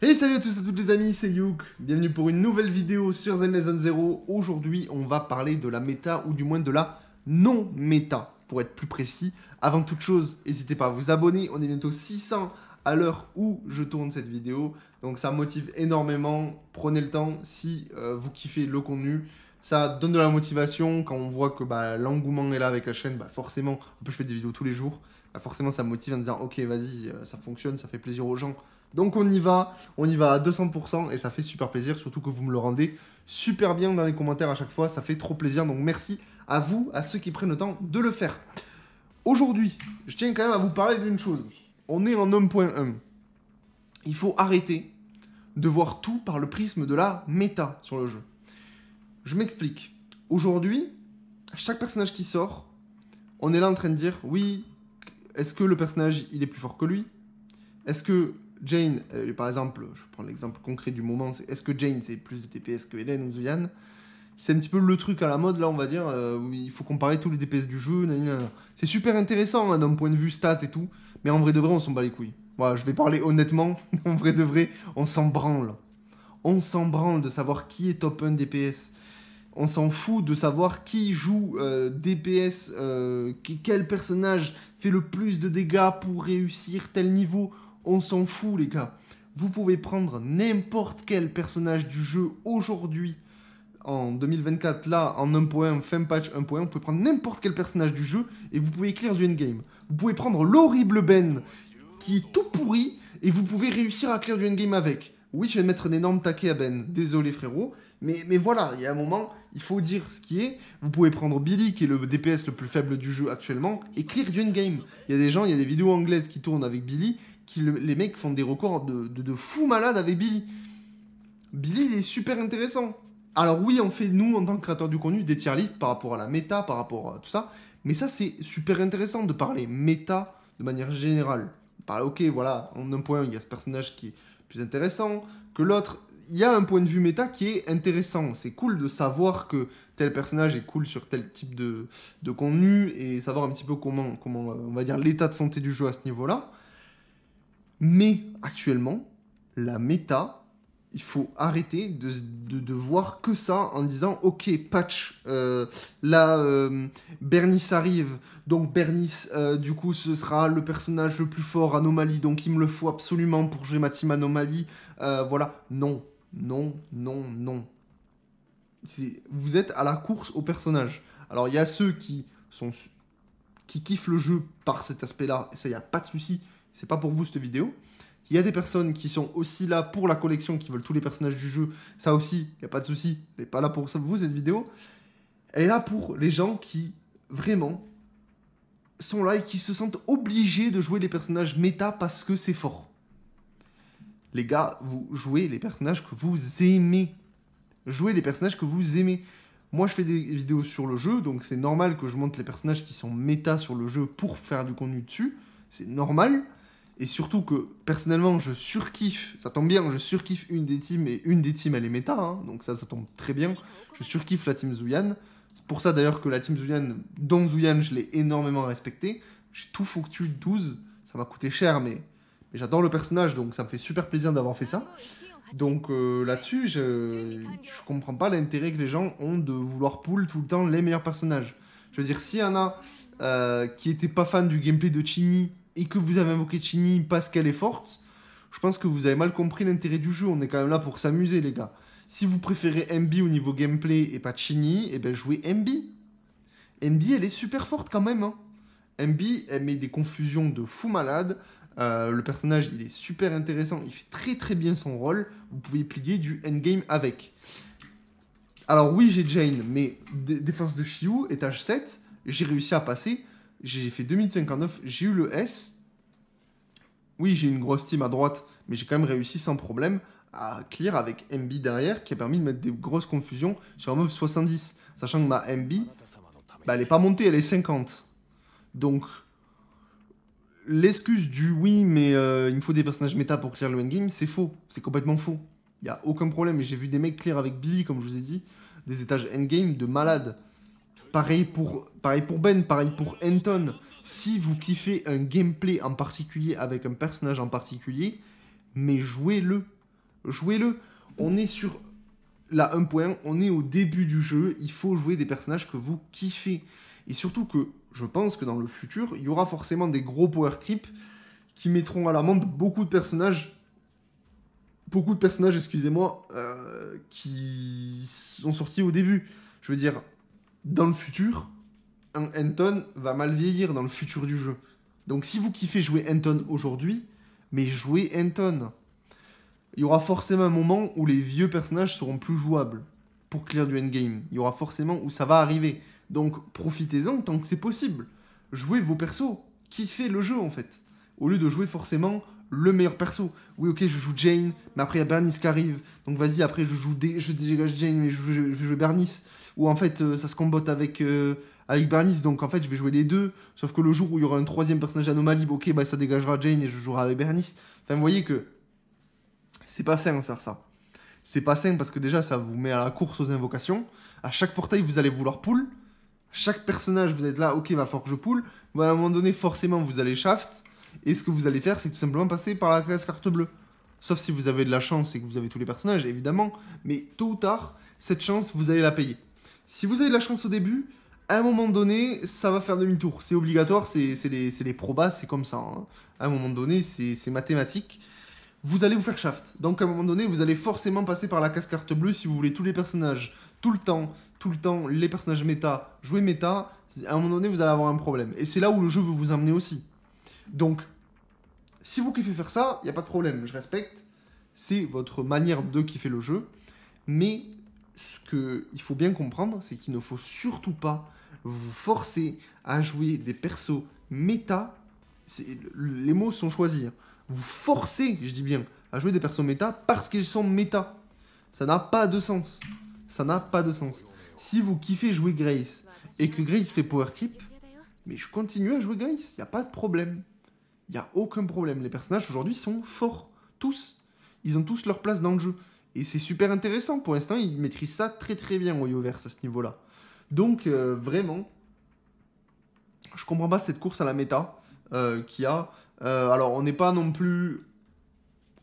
Hey salut à tous et à toutes les amis, c'est Youk, bienvenue pour une nouvelle vidéo sur Zen Zone Zero. Aujourd'hui on va parler de la méta ou du moins de la non-méta, pour être plus précis. Avant toute chose, n'hésitez pas à vous abonner, on est bientôt 600 à l'heure où je tourne cette vidéo. Donc ça motive énormément, prenez le temps si vous kiffez le contenu. Ça donne de la motivation quand on voit que l'engouement est là avec la chaîne, forcément, en plus je fais des vidéos tous les jours. Forcément ça me motive en disant ok vas-y, ça fonctionne, ça fait plaisir aux gens. Donc on y va à 200% et ça fait super plaisir, surtout que vous me le rendez super bien dans les commentaires à chaque fois, ça fait trop plaisir, donc merci à vous, à ceux qui prennent le temps de le faire. Aujourd'hui, je tiens quand même à vous parler d'une chose, on est en 1.1, il faut arrêter de voir tout par le prisme de la méta sur le jeu. Je m'explique, aujourd'hui, chaque personnage qui sort, on est là en train de dire, oui, est-ce que le personnage il est plus fort que lui? Est-ce que Jane, par exemple, je prends l'exemple concret du moment, c'est est-ce que Jane c'est plus de DPS que Hélène ou Zuyan? C'est un petit peu le truc à la mode là, on va dire, où il faut comparer tous les DPS du jeu. C'est super intéressant hein, d'un point de vue stat et tout, mais en vrai de vrai, on s'en bat les couilles. Voilà, je vais parler honnêtement, en vrai de vrai, on s'en branle. On s'en branle de savoir qui est top 1 DPS. On s'en fout de savoir qui joue DPS, quel personnage fait le plus de dégâts pour réussir tel niveau. On s'en fout les gars. Vous pouvez prendre n'importe quel personnage du jeu aujourd'hui, en 2024, là, en 1.1, fin patch 1.1, vous pouvez prendre n'importe quel personnage du jeu et vous pouvez clear du endgame. Vous pouvez prendre l'horrible Ben, qui est tout pourri, et vous pouvez réussir à clear du endgame avec. Oui, je vais mettre un énorme taquet à Ben, désolé frérot, mais voilà, il y a un moment, il faut dire ce qui est. Vous pouvez prendre Billy, qui est le DPS le plus faible du jeu actuellement, et clear du endgame. Il y a des gens, il y a des vidéos anglaises qui tournent avec Billy, les mecs font des records de fous malades avec Billy. Billy, il est super intéressant. Alors oui, on fait, nous, en tant que créateurs du contenu, des tier lists par rapport à la méta, par rapport à tout ça, mais ça, c'est super intéressant de parler méta de manière générale. Parler, ok, voilà, en un point, il y a ce personnage qui est plus intéressant que l'autre. Il y a un point de vue méta qui est intéressant. C'est cool de savoir que tel personnage est cool sur tel type de contenu et savoir un petit peu comment on va dire, l'état de santé du jeu à ce niveau-là. Mais actuellement, la méta, il faut arrêter de voir que ça en disant ok, patch, là, Bernice arrive, donc Bernice, du coup, ce sera le personnage le plus fort, Anomalie, donc il me le faut absolument pour jouer ma team Anomalie. Voilà, non, non, non, non. Vous êtes à la course au personnage. Alors, il y a ceux qui kiffent le jeu par cet aspect-là, et ça, il n'y a pas de souci, c'est pas pour vous cette vidéo. Il y a des personnes qui sont aussi là pour la collection, qui veulent tous les personnages du jeu, ça aussi, il n'y a pas de souci, elle n'est pas là pour ça, vous, cette vidéo. Elle est là pour les gens qui, vraiment, sont là et qui se sentent obligés de jouer les personnages méta parce que c'est fort. Les gars, vous jouez les personnages que vous aimez. Jouez les personnages que vous aimez. Moi, je fais des vidéos sur le jeu, donc c'est normal que je monte les personnages qui sont méta sur le jeu pour faire du contenu dessus. C'est normal. Et surtout que, personnellement, je surkiffe, ça tombe bien, je surkiffe une des teams, et une des teams, elle est méta, hein, donc ça tombe très bien. Je surkiffe la team Zuyan. C'est pour ça, d'ailleurs, que la team Zuyan, dont Zuyan, je l'ai énormément respecté. J'ai tout foutu 12, ça m'a coûté cher, mais j'adore le personnage, donc ça me fait super plaisir d'avoir fait ça. Donc là-dessus, je comprends pas l'intérêt que les gens ont de vouloir pull tout le temps les meilleurs personnages. Je veux dire, s'il y en a qui étaient pas fans du gameplay de Chini et que vous avez invoqué Chini parce qu'elle est forte, je pense que vous avez mal compris l'intérêt du jeu. On est quand même là pour s'amuser, les gars. Si vous préférez MB au niveau gameplay et pas Chini, eh ben jouez MB. MB, elle est super forte quand même. Hein. MB, elle met des confusions de fou malade. Le personnage, il est super intéressant. Il fait très très bien son rôle. Vous pouvez plier du endgame avec. Alors oui, j'ai Jane, mais défense de Shiu, étage 7, j'ai réussi à passer. J'ai fait 2059, j'ai eu le S. Oui, j'ai une grosse team à droite, mais j'ai quand même réussi sans problème à clear avec MB derrière, qui a permis de mettre des grosses confusions sur un mob 70. Sachant que ma MB, elle est pas montée, elle est 50. Donc, l'excuse du oui, mais il me faut des personnages méta pour clear le endgame, c'est faux. C'est complètement faux. Il n'y a aucun problème. Et j'ai vu des mecs clear avec Billy, comme je vous ai dit, des étages endgame de malade. Pareil pour Ben, pareil pour Anton. Si vous kiffez un gameplay en particulier avec un personnage en particulier, mais jouez-le. jouez-le. On est sur la 1.1, on est au début du jeu, il faut jouer des personnages que vous kiffez. Et surtout que, je pense que dans le futur, il y aura forcément des gros power creep qui mettront à l'amende beaucoup de personnages, excusez-moi, qui sont sortis au début. Je veux dire, dans le futur, un Anton va mal vieillir dans le futur du jeu. Donc si vous kiffez jouer Anton aujourd'hui, mais jouez Anton. Il y aura forcément un moment où les vieux personnages seront plus jouables pour clear du endgame. Il y aura forcément où ça va arriver. Donc profitez-en tant que c'est possible. Jouez vos persos, kiffez le jeu en fait. Au lieu de jouer forcément le meilleur perso. Oui, ok, je joue Jane, mais après il y a Bernice qui arrive. Donc vas-y, après je dégage Jane, mais je vais jouer Bernice. Ou en fait, ça se combotte avec Bernice, donc en fait je vais jouer les deux. Sauf que le jour où il y aura un troisième personnage anomalie, ok, bah ça dégagera Jane et je jouerai avec Bernice. Enfin, vous voyez que c'est pas sain de faire ça. C'est pas sain parce que déjà ça vous met à la course aux invocations. À chaque portail, vous allez vouloir pull. Chaque personnage, vous êtes là, ok, va falloir que je pull. Bon, à un moment donné, forcément, vous allez shaft. Et ce que vous allez faire, c'est tout simplement passer par la classe carte bleue. Sauf si vous avez de la chance et que vous avez tous les personnages, évidemment. Mais tôt ou tard, cette chance, vous allez la payer. Si vous avez de la chance au début, à un moment donné, ça va faire demi-tour. C'est obligatoire, c'est les probas, c'est comme ça. Hein. À un moment donné, c'est mathématique. Vous allez vous faire shaft. Donc à un moment donné, vous allez forcément passer par la casse carte bleue si vous voulez tous les personnages, tout le temps, les personnages méta, jouer méta, à un moment donné, vous allez avoir un problème. Et c'est là où le jeu veut vous emmener aussi. Donc, si vous kiffez faire ça, il n'y a pas de problème, je respecte. C'est votre manière de kiffer le jeu. Mais ce qu'il faut bien comprendre, c'est qu'il ne faut surtout pas vous forcer à jouer des persos méta. Les mots sont choisis. Hein. Vous forcez, je dis bien, à jouer des persos méta parce qu'ils sont méta. Ça n'a pas de sens. Ça n'a pas de sens. Si vous kiffez jouer Grace et que Grace fait power creep, mais je continue à jouer Grace, il n'y a pas de problème. Il n'y a aucun problème. Les personnages aujourd'hui sont forts. Tous. Ils ont tous leur place dans le jeu. Et c'est super intéressant. Pour l'instant, ils maîtrisent ça très très bien, WarioVerse, à ce niveau-là. Donc, vraiment, je comprends pas cette course à la méta qu'il y a. Alors, on n'est pas non plus...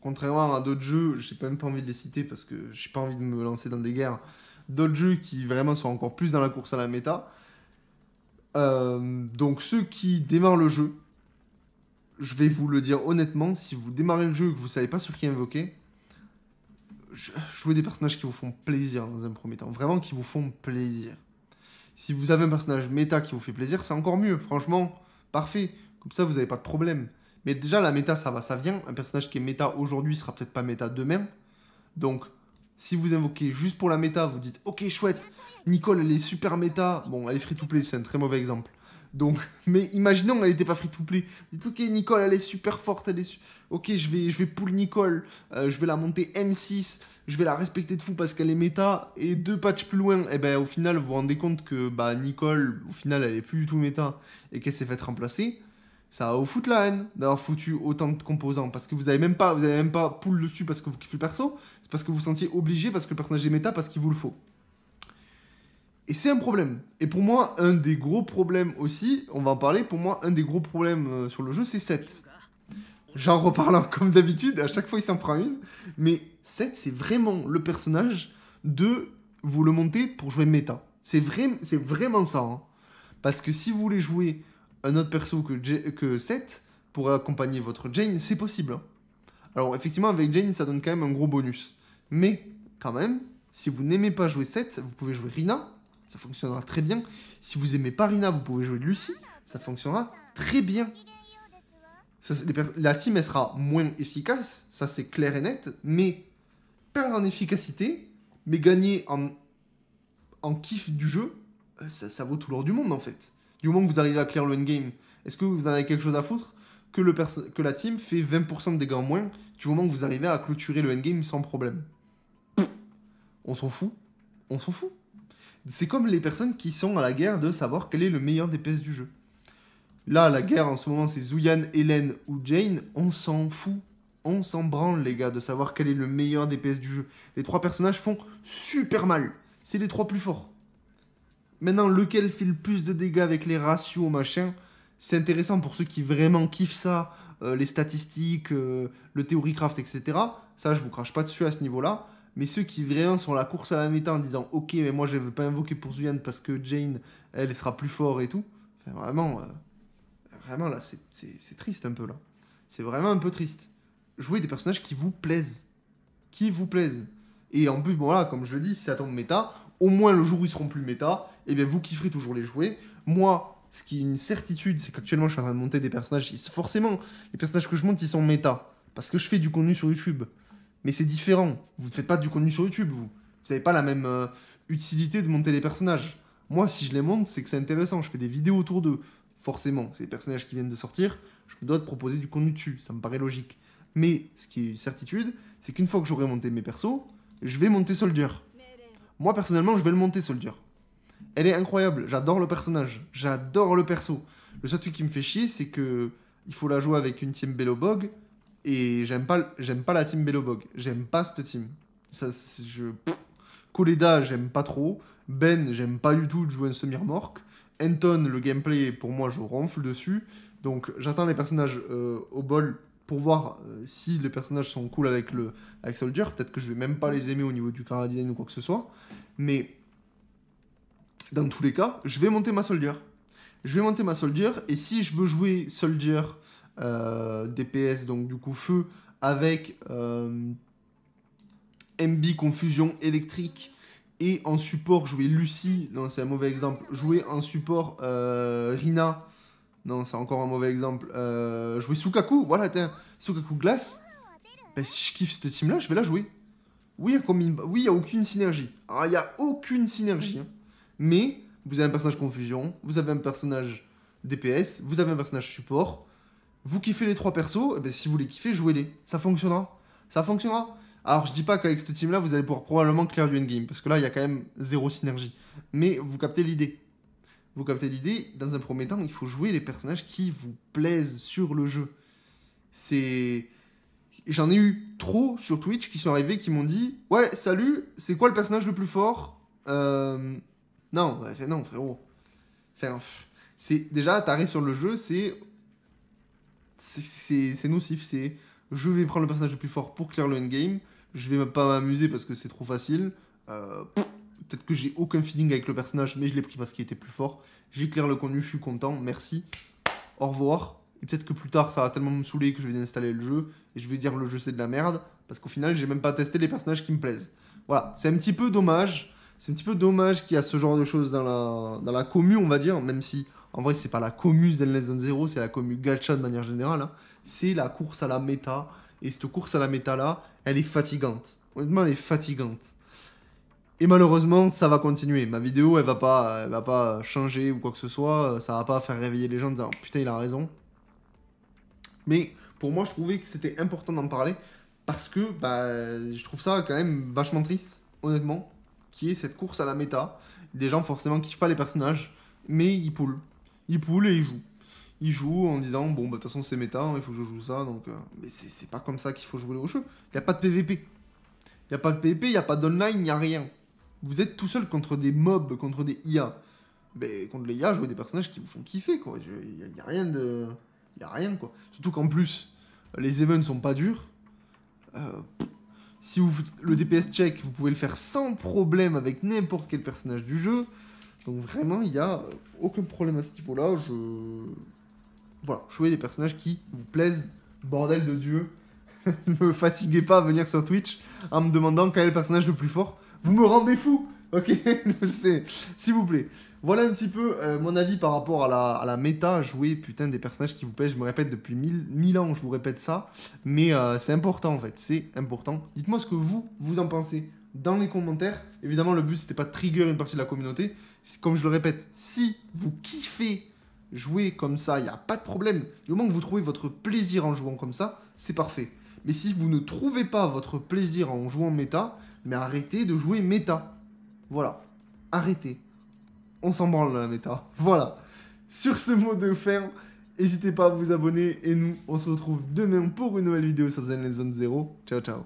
Contrairement à d'autres jeux, je n'ai même pas envie de les citer parce que j'ai pas envie de me lancer dans des guerres. D'autres jeux qui vraiment sont encore plus dans la course à la méta. Donc, ceux qui démarrent le jeu, je vais vous le dire honnêtement, si vous démarrez le jeu et que vous savez pas sur qui invoquer, jouez des personnages qui vous font plaisir dans un premier temps. Vraiment qui vous font plaisir. Si vous avez un personnage méta qui vous fait plaisir, c'est encore mieux. Franchement, parfait. Comme ça, vous n'avez pas de problème. Mais déjà, la méta, ça va, ça vient. Un personnage qui est méta aujourd'hui sera peut-être pas méta demain. Donc, si vous invoquez juste pour la méta, vous dites « Ok, chouette, Nicole, elle est super méta. » Bon, elle est free-to-play, c'est un très mauvais exemple. Donc, mais imaginons qu'elle n'était pas free-to-play. Vous dites « Ok, Nicole, elle est super forte. Ok, je vais pull Nicole. Je vais la monter M6. Je vais la respecter de fou parce qu'elle est méta. » Et 2 patchs plus loin, et ben, au final, vous vous rendez compte que Nicole, au final, elle est plus du tout méta et qu'elle s'est faite remplacer. Ça va vous foutre la haine d'avoir foutu autant de composants. Parce que vous avez même pas pull dessus parce que vous kiffez le perso. C'est parce que vous vous sentiez obligé parce que le personnage est méta parce qu'il vous le faut. Et c'est un problème. Et pour moi, un des gros problèmes aussi, on va en parler, pour moi, un des gros problèmes sur le jeu, c'est Seth. J'en reparle comme d'habitude, à chaque fois il s'en prend une. Mais Seth, c'est vraiment le personnage de vous le monter pour jouer méta. C'est vraiment ça. Hein. Parce que si vous voulez jouer un autre perso que Seth, pour accompagner votre Jane, c'est possible. Hein. Alors effectivement, avec Jane, ça donne quand même un gros bonus. Mais, quand même, si vous n'aimez pas jouer Seth, vous pouvez jouer Rina, ça fonctionnera très bien. Si vous n'aimez pas Rina, vous pouvez jouer Lucy, ça fonctionnera très bien. La team, elle sera moins efficace, ça c'est clair et net, mais perdre en efficacité, mais gagner en kiff du jeu, ça vaut tout l'or du monde en fait. Du moment que vous arrivez à clear le endgame, est-ce que vous en avez quelque chose à foutre que la team fait 20% de dégâts en moins du moment que vous arrivez à clôturer le endgame sans problème? On s'en fout. On s'en fout. C'est comme les personnes qui sont à la guerre de savoir quel est le meilleur DPS du jeu. Là, la guerre en ce moment, c'est Zuyan, Hélène ou Jane. On s'en fout. On s'en branle, les gars, de savoir quel est le meilleur DPS du jeu. Les 3 personnages font super mal. C'est les 3 plus forts. Maintenant, lequel fait le plus de dégâts avec les ratios, machin, c'est intéressant pour ceux qui vraiment kiffent ça, les statistiques, le theorycraft, etc. ça je vous crache pas dessus à ce niveau-là, mais ceux qui vraiment sont la course à la méta en disant ok mais moi je veux pas invoquer pour Zuyan parce que Jane elle sera plus fort et tout, enfin, vraiment là c'est triste un peu là, c'est vraiment un peu triste. Jouez des personnages qui vous plaisent, et en plus bon voilà comme je le dis si ça tombe méta, au moins le jour où ils seront plus méta, et bien vous kifferez toujours les jouer. Moi ce qui est une certitude, c'est qu'actuellement je suis en train de monter des personnages. Forcément, les personnages que je monte, ils sont méta. Parce que je fais du contenu sur YouTube. Mais c'est différent. Vous ne faites pas du contenu sur YouTube, vous. Vous n'avez pas la même utilité de monter les personnages. Moi, si je les monte, c'est que c'est intéressant. Je fais des vidéos autour d'eux. Forcément, c'est des personnages qui viennent de sortir. Je me dois de proposer du contenu dessus. Ça me paraît logique. Mais ce qui est une certitude, c'est qu'une fois que j'aurai monté mes persos, je vais monter Soldier. Moi, personnellement, je vais le monter Soldier. Elle est incroyable, j'adore le personnage, j'adore le perso. Le seul truc qui me fait chier, c'est que il faut la jouer avec une team Bellobog, et j'aime pas la team Bellobog, j'aime pas cette team. Koleda, j'aime pas trop. Ben, j'aime pas du tout de jouer un semi-remorque. Anton, le gameplay, pour moi, je ronfle dessus. Donc j'attends les personnages au bol pour voir si les personnages sont cool avec Soldier. Peut-être que je vais même pas les aimer au niveau du chara design ou quoi que ce soit. Mais dans tous les cas, je vais monter ma Soldier. Et si je veux jouer Soldier DPS, donc du coup feu, avec MB confusion électrique, et en support jouer Lucie, non c'est un mauvais exemple, jouer en support Rina, non c'est encore un mauvais exemple, jouer Sukaku, voilà, Sukaku glace, ben, si je kiffe cette team là, je vais la jouer. Oui, il y a aucune synergie. Alors, il n'y a aucune synergie. Hein. Mais vous avez un personnage confusion, vous avez un personnage DPS, vous avez un personnage support. Vous kiffez les trois persos, et ben, si vous les kiffez, jouez-les. Ça fonctionnera. Ça fonctionnera. Alors, je dis pas qu'avec cette team-là, vous allez pouvoir probablement clear du endgame, parce que là, il y a quand même zéro synergie. Mais vous captez l'idée. Dans un premier temps, il faut jouer les personnages qui vous plaisent sur le jeu. J'en ai eu trop sur Twitch qui sont arrivés qui m'ont dit « Ouais, salut, c'est quoi le personnage le plus fort ?» Non, non, frérot. Enfin, déjà, t'arrives sur le jeu, c'est nocif. Je vais prendre le personnage le plus fort pour clear le endgame. Je vais pas m'amuser parce que c'est trop facile. Peut-être que j'ai aucun feeling avec le personnage, mais je l'ai pris parce qu'il était plus fort. J'ai clear le contenu, je suis content, merci. Au revoir. Et peut-être que plus tard, ça va tellement me saouler que je vais désinstaller le jeu et je vais dire le jeu c'est de la merde parce qu'au final, j'ai même pas testé les personnages qui me plaisent. Voilà, c'est un petit peu dommage. C'est un petit peu dommage qu'il y a ce genre de choses dans la commu, on va dire, même si en vrai, c'est pas la commu Zenless Zone 0, c'est la commu gacha de manière générale. Hein. C'est la course à la méta. Et cette course à la méta là, elle est fatigante. Honnêtement, elle est fatigante. Et malheureusement, ça va continuer. Ma vidéo, elle va pas changer ou quoi que ce soit. Ça va pas faire réveiller les gens en disant oh, putain, il a raison. Mais pour moi, je trouvais que c'était important d'en parler parce que je trouve ça quand même vachement triste, honnêtement, qui est cette course à la méta. Des gens forcément kiffent pas les personnages, mais ils poolent. Ils poolent et ils jouent. Ils jouent en disant bon, de toute façon, c'est méta, il faut que je joue ça. Donc, mais c'est pas comme ça qu'il faut jouer au jeu. Il n'y a pas de PVP. Il n'y a pas de PVP, il n'y a pas d'online, il n'y a rien. Vous êtes tout seul contre des mobs, contre des IA. Mais contre les IA, jouez des personnages qui vous font kiffer, quoi. Il n'y a rien de... Il n'y a rien, quoi. Surtout qu'en plus, les events sont pas durs. Si vous le DPS check, vous pouvez le faire sans problème avec n'importe quel personnage du jeu. Donc vraiment, il n'y a aucun problème à ce niveau-là. Voilà, jouez des personnages qui vous plaisent. Bordel de Dieu. Ne me fatiguez pas à venir sur Twitch en me demandant quel est le personnage le plus fort. Vous me rendez fou. Ok. S'il vous plaît. Voilà un petit peu mon avis par rapport à la méta. Jouer putain des personnages qui vous plaisent. Je me répète depuis 1000 ans, je vous répète ça. Mais c'est important en fait. C'est important. Dites-moi ce que vous en pensez dans les commentaires. Évidemment, le but c'était pas de trigger une partie de la communauté. Comme je le répète, si vous kiffez jouer comme ça, il n'y a pas de problème. Du moment que vous trouvez votre plaisir en jouant comme ça, c'est parfait. Mais si vous ne trouvez pas votre plaisir en jouant méta, mais arrêtez de jouer méta. Voilà. Arrêtez. On s'en branle la méta. Voilà. Sur ce mot de fin, n'hésitez pas à vous abonner et nous, on se retrouve demain pour une nouvelle vidéo sur Zenless Zone 0. Ciao, ciao.